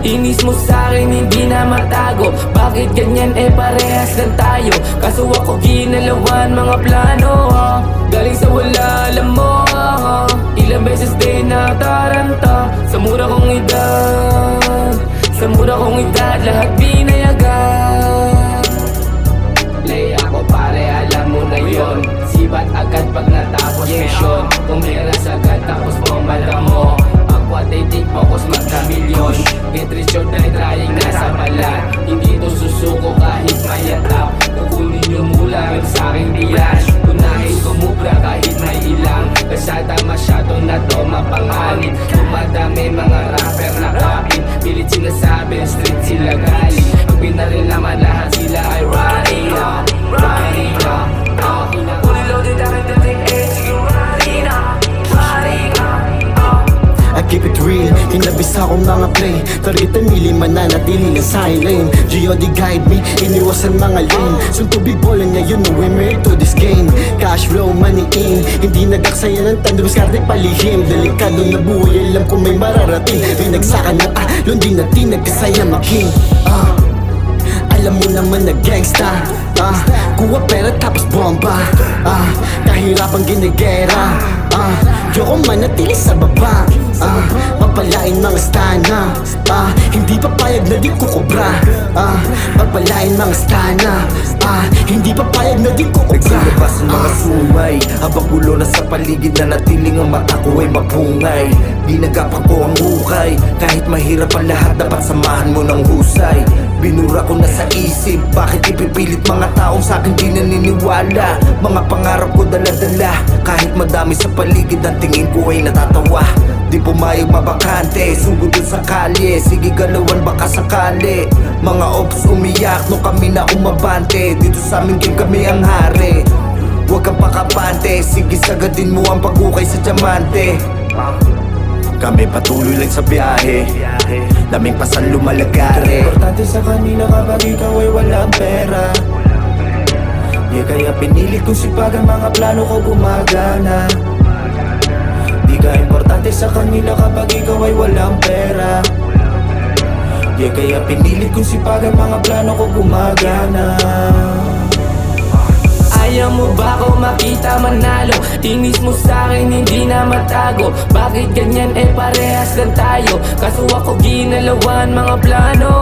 Inis mo sa'kin hindi na matago. Bakit ganyan parehas lang tayo? Kaso ako ginalawan mga plano galing sa wala, alam mo ilang beses din nataranta. Sa mura kong edad, sa mura kong edad, lahat binayagan. Lay ako pare, alam mo na yon. Sibat agad pag natapos mission. Kumiras agad tapos pumala mo. Ako at titik focus magka-milyon. Get rich or die trying nasa balat. Hindi to susuko kahit mayatap. Kukunin yung mula rin sa'king biyash. Unahin kumubra kahit may ilang. Kasada masyado na to mapangalit. Dumadami mga rapper na kapit. Pilit sinasabi, street sila galing. Pag binaril naman lahat sila ay riding riding fully loaded aking dating age. Sige riding I keep it real, kinabis akong mga play. Tarita mili mananatili na silent. G.O.D guide me, iniwasan mga lane. Soon to be ballin' ngayon, no we're married to this game. Cash flow, money in, hindi nagaksaya ng tando, maskarte palihim. Delikado na buhay, alam ko may mararating. Pinagsakan ng lundi na tinagkasaya making. Alam mo naman na gangsta, kuha pera tapos bomba, kahirapang ginagera, yoko manatili sa baba, papalain mga stana, hindi papayag na di kukubra, papalain mga stana, hindi papayag na di kukubra. Nagsilabas ang mga sumay habang gulo na sa paligid na natiling ang mata ko ay mapungay. Di nagapako ang hukay, kahit mahirap ang lahat dapat samahan mo ng husay. Binura ko na sa isip, bakit ipipilit mga taong sa'kin di naniniwala. Mga pangarap ko dala-dala, kahit madami sa paligid ang tingin ko ay natatawa. Di pumayag mabakante, sugod dun sa kalye. Sige galawan baka sakali. Mga ops umiyak, no kami na umabante. Dito sa aming game kami ang hari. Huwag kang pakapante, sige sagadin mo ang pag-ukay sa diamante. Kami patuloy lang sa biyahe, daming pasan lumalagari. Importante sa kanila kapag ikaw ay walang pera. Di kaya pinilit kong sipag ang mga plano ko gumagana. Di ka importante sa kanila kapag ikaw ay walang pera. Di kaya pinilit kong sipag ang mga plano ko gumagana. Ayaw mo ba ako makita manalo? Tinis mo sa'kin hindi na matago. Bakit ganyan parehas lang tayo? Kaso ako ginalawan mga plano